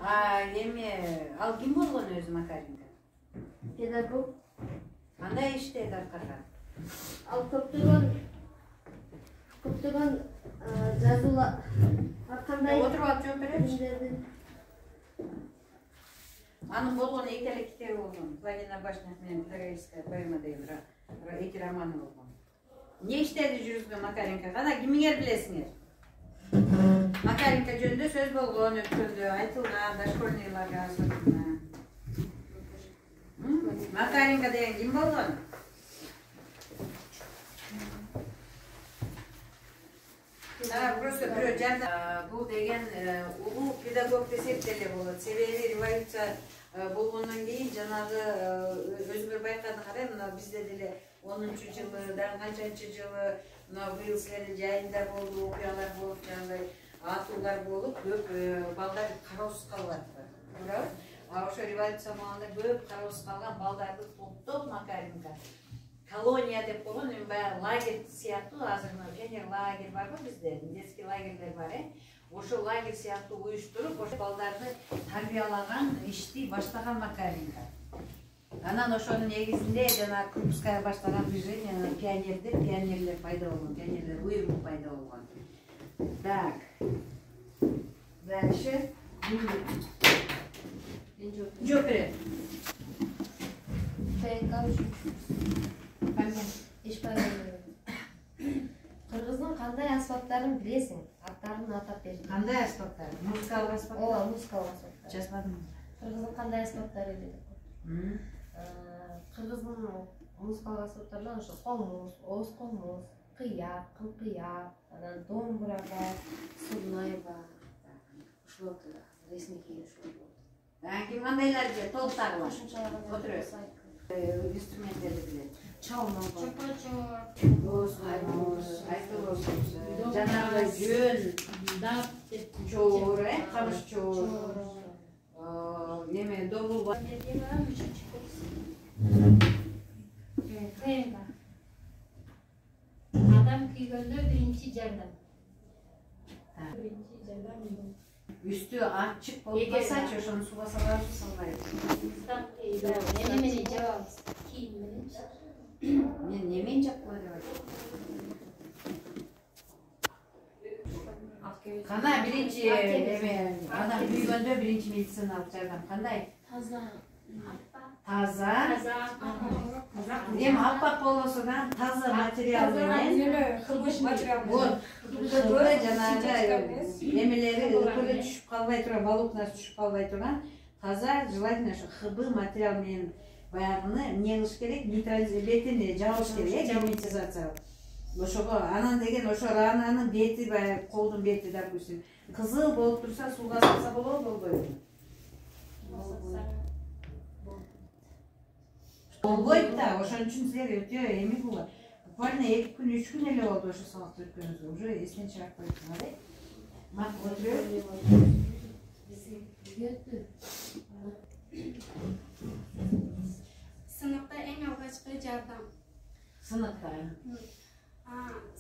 Эми ал ким болгон өзү Макаренко? Педагог. Кандай иштейт аркада? Ал көптөгөн жазуулар кандай отуруп алып жооп беребичи? Анын болгон эки эле китеби болгон. Планина башня менен педагогическая поэма деген эки романы болгон. Не иштеди жүрүзгөн Макаренко? Кана кимиңер билесиңер? Макаренко жөнүндө сөз болгон өткөндө айтылган дошкольнийларга особенно. Макаренко деген ким болгон? Просто бирөө жардам. Бул деген улуу педагог десек деле болот. Себеби революция болгондон кийин жанагы өзүңөр байкады карай, мына бизде деле 10-жылы, да канчанчы жылы, мына быйыл силердин жайында болду, окуялар болуп, жанагы атуулар болуп, көп балдар кароосуз калып атты. Туурабы? Ошо революция маалында көп кароосуз калган балдарды топтоп Макаренко колония деп койгон, эми баягы лагерь сыяктуу, азыр пионер лагерь барбы бизде, детский лагерьдер бар, ошо лагерь сыяктуу уюштуруп, ошо балдарды тарбиялаган ишти баштаган Макаренко. Анан ошонун негизинде жана Крупская баштаган движение пионерлер пайда болгон, пионерлер уюму пайда болгон. Так. Дальше. Жооп берет. Кыргыздын кандай аспаптарын билесиң? Аттарын атап бер. Кандай аспаптар? Музыкалык аспаптар? Ооба, музыкалык аспаптар. Жазбадым. Кыргыздын кандай аспаптары билет? Кыргыздын музыкалык аспаптарынан ошо комуз, ооз комуз, кыяк, кылкыяк, анан домбура бар, сурнай бар. Ушул ресники ушул болот. Ким кандайлар билет? Толуктагы бар. Отуруп. Инструменттерди билет. Чалма бар. Жанагы жөн, чоор, камыш чоор. Неме добул бар. Адам күйгөндө биринчи жардам. Үстү ачык болуп калсачы, ошону сууга салабы, салбайбы? Эмне менен жабабыз? Кийим менен. Мен немен жапкыла деп айтам? Кана биринчи адам күйгөндө биринчи медициналык жардам кандай? Таза. Таза. Эми аппак болбосо да таза материал менен. Вот. Жанагы эмелери ыкыры түшүп калбай турган, волокнасы түшүп калбай турган таза, желательно ошо ХБ материал менен баягыны эмне кылыш керек? Бетин жабыш керек, герметизация. Ошого анан деген ошо рананын бети баягы колдун бети, допустим, кызыл болуп турса, сууга салса болобу, болбойбу? Болбойт да, ошон үчүн силер өтө эми булат. Буквально 2 күн, 3 күн эле болду ошо сабакты өткөнүбүз. Уже эстен чыгып койдук, да? Мак отуруп. Сыныпта эң алгачкы жардам. Сыныпта.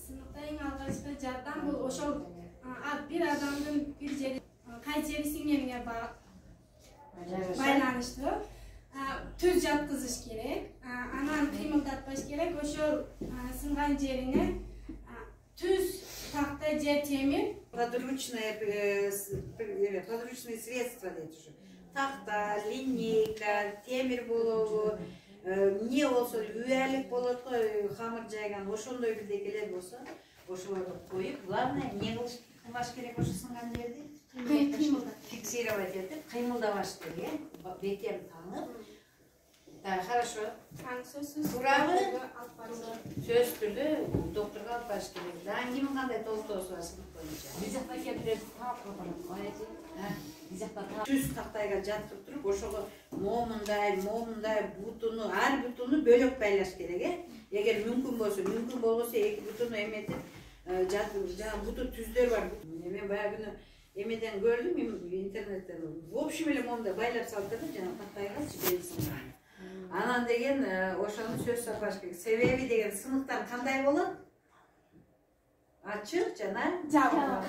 Сыныпта эң алгачкы жардам бул ошол бир адамдын бир жери кай жери сиңгенине байланыштуу. Түз жаткызыш керек, анан кыймылдатпаш керек, ошол сынган жерине түз такта же темир, подручные средства дейт ушу. Такта, линейка, темир болобу, эмне болсо үялык болот го, хамыр жайган, ошондой бирдекелер болсо, ошолорду коюп, главное эмне кылбаш керек ошо сынган жерди? Фиксировать етип, кыймылдабаш керек, бекем таңып. Так, хорошо. Туурабы? Сөз түрдө докторго алып барыш керек. Ким кандай толуктоосу бар сынып боюнча? Биз жакта кепилер таап койгон. Биз жакта түз тактайга жаткырып туруп, ошого момундай, бутуну, ар бутуну бөлөк байлаш керек, Эгер мүмкүн болбосо эки бутуну эметип, жана буту түздөр бар. Мен баягы эмеден көрдүм, интернеттен. В общем эле момундай байлап салып берди, жана тактайга жиберсин. Анан деген ошону сөз сапаш керек. Себеби деген сыныктар кандай болот? Ачык жана жабык.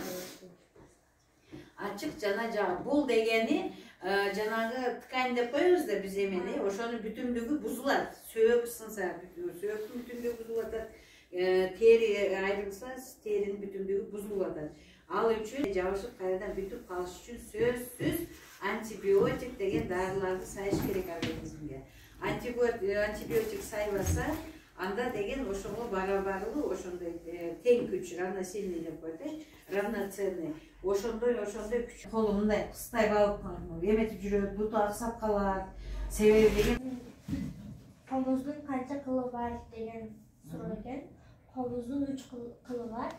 Ачык жана жабык. Бул дегени Жанагы ткань деп коебуз да биз эмени, ошонун бүтүндүгү бузулат. Сөөк ысынса, сөөктүн бүтүндүгү бузулуп атат. Тери айрылса, теринин бүтүндүгү бузулуп атат. Ал үчүн жабышып кайрадан бүтүп калыш үчүн сөзсүз антибиотик деген дарыларды сайыш керек организмге. Антибиотик сайбаса, анда деген ошого барабарлуу, ошондой тең күч, равносильный деп коет, равноценный. Ошондой күч. Колу мындай кыстай калып, эметип жүрөт, буту аксап калат. Себеби деген Колубуздун канча кылы бар деген суроо экен. Колубуздун 3 кылы бар.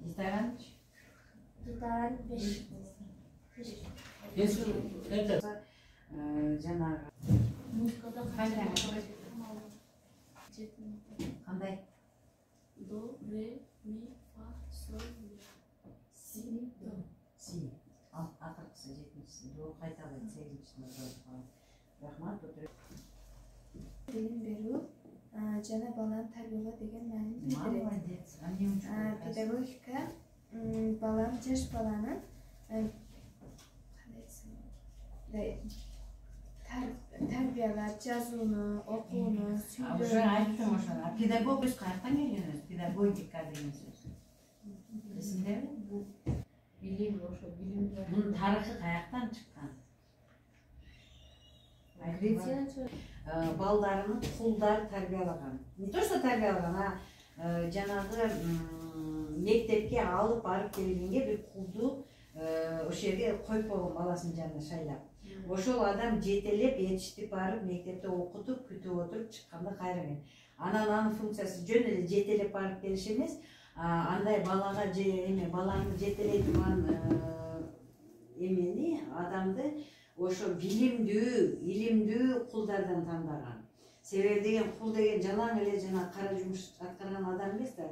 Гитаран 5 жанагы музыкада кандай? До, ре, ми, фа, соль, си, до. Си. Акыркысы 7-си. До кайталайт 8-си. Рахмат. Билим берүү жана баланы тарбиялоо деген маанини билдирет. Педагогика баланы, жаш баланы тарбиялап, жазууну, окууну, Уже айттым ошону. Педагог каяктан келген? Педагогика деген сөз. Эсиңдеби? Билим, ошо билим. Бунун тарыхы каяктан чыккан? Балдарını kulдар тарбиялаган. Не то что тарбиялаган, а жанагы мектепке алып барып келгенге бир кулду ошол жерге коюп койгон баласынын жанына шайлап. Ошол адам жетелеп, жетиштип барып мектепте окутуп, күтүп отуруп чыкканда кайрымен. Анын функциясы жөн эле жетелеп барып келиш эмес, андай балага баланы жетелей турган эмени, адамды ошо билимдүү, илимдүү кулдардан тандаган. Себеби деген кул деген жалаң эле жана кара жумуш аткарган адам эмес да.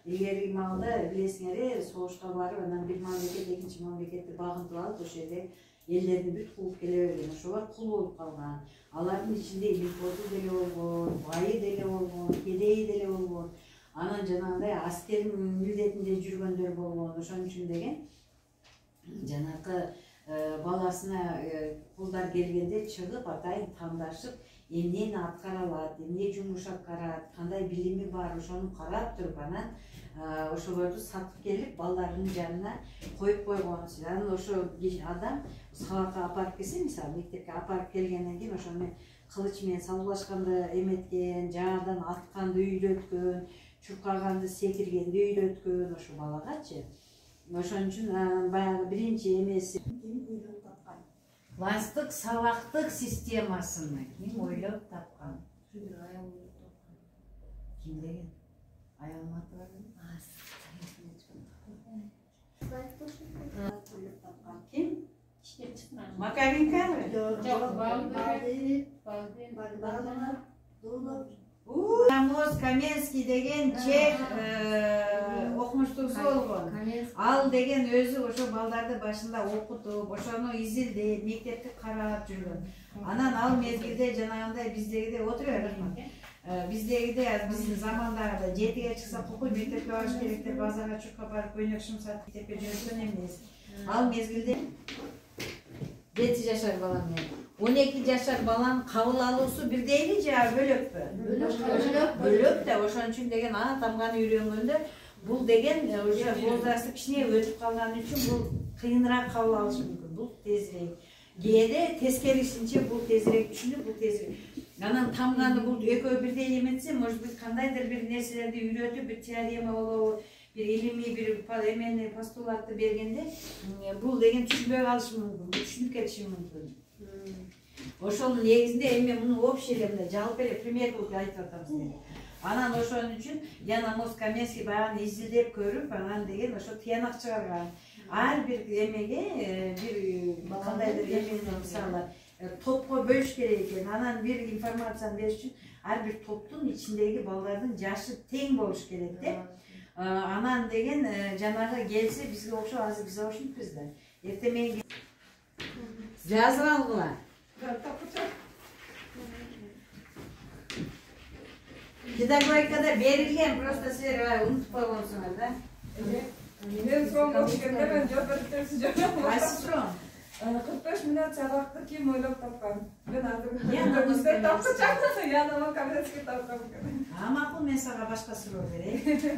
Илгерки маалда билесиңер, согушка барып, анан бир мамлекет экинчи мамлекетти багынтып алып, ошол жерде элдерди бүт кууп келе берген. Ошолор кул болуп калган. Алардын ичинде илимпозду деле болгон, байы деле болгон, кедейи деле болгон. Анан жанагындай аскердин милдетинде жүргөндөр болгон. Ошон үчүн деген жанакы баласына кулдар келгенде чыгып атайын тандашып, эмнени аткара алат, эмне жумуш аткарат, кандай билими бар, ошону карап туруп анан ошолорду сатып келип балдарынын жанына коюп койгон. Анан ошо адам сабакка апарып келсе, мисалы мектепке апарып келгенден кийин ошону кылыч менен салгылашканды эметкен, жаңадан атканды үйрөткөн, чуркаганды, секиргенди үйрөткөн ошо балагачы. Ошон үчүн баягы биринчи эмеси класстык сабактык системасыны ким ойлоп тапкан? Ким деген? Аялым аты бар ким? Макаренко? Рамоз Каменский деген чех окумуштуусу болгон. Ал деген өзү ошо балдарды башында окутуп, ошону изилдеп, мектепти карап жүргөн. Анан ал мезгилде жанагындай биздегидей отуруп биздегидей биздин замандагыдай 7-ге чыкса кокуй мектепке барыш керек деп базарга чуркап барып көйнөк шым сатып мектепке жөнөткөн эмес. Ал мезгилде 7 жашар бала менен 12 жашар баланын кабыл алуусу бирдейби же бөлөкпү? Бөлөк да, ошон үчүн деген ана тамганы үйрөнгөндө бул деген уже возрасты кичине өтүп калган үчүн бул кыйыныраак кабыл алышы мүмкүн. Бул тезирээк. Кээде тескерисинче бул тезирээк түшүнүп, бул тезирээк. Анан тамганы бул экөө бирдей эметсе, может быть, кандайдыр бир нерселерди үйрөтүп, бир теорема болобу, бир илимий бир эмени постулатты бергенде, бул деген түшүнбөй калышы мүмкүн, түшүнүп кетиши мүмкүн. Ошонун негизинде эми муну общий эле мындай жалпы эле примердүүлүк айтып атабыз деген. Анан ошон үчүн Рамоз Каменский баягы изилдеп көрүп, анан деген ошо тыянак чыгарган. Ар бир эмеге бир кандайдыр эмени мисалы топко бөлүш керек экен. Анан бир информацияны бериш үчүн ар бир топтун ичиндеги балдардын жашы тең болуш керек деп. Анан деген жанагы келсе бизге окшоп, азыр биз ошентпиз да. Эртең менен жазып алгыла. Педагогикада берилген, просто силер унутуп койгонсуңар да. Мен соң окуп келгем, мен жол берип Кайсы суроо? 45 minut сабақты ким ойлап тапқан? Мен азыр Я намаз көбүстө кылам. тапты чакырса, я намаз кабинетке тапкан. Мақұл, мен саған башқа сұрау берейін.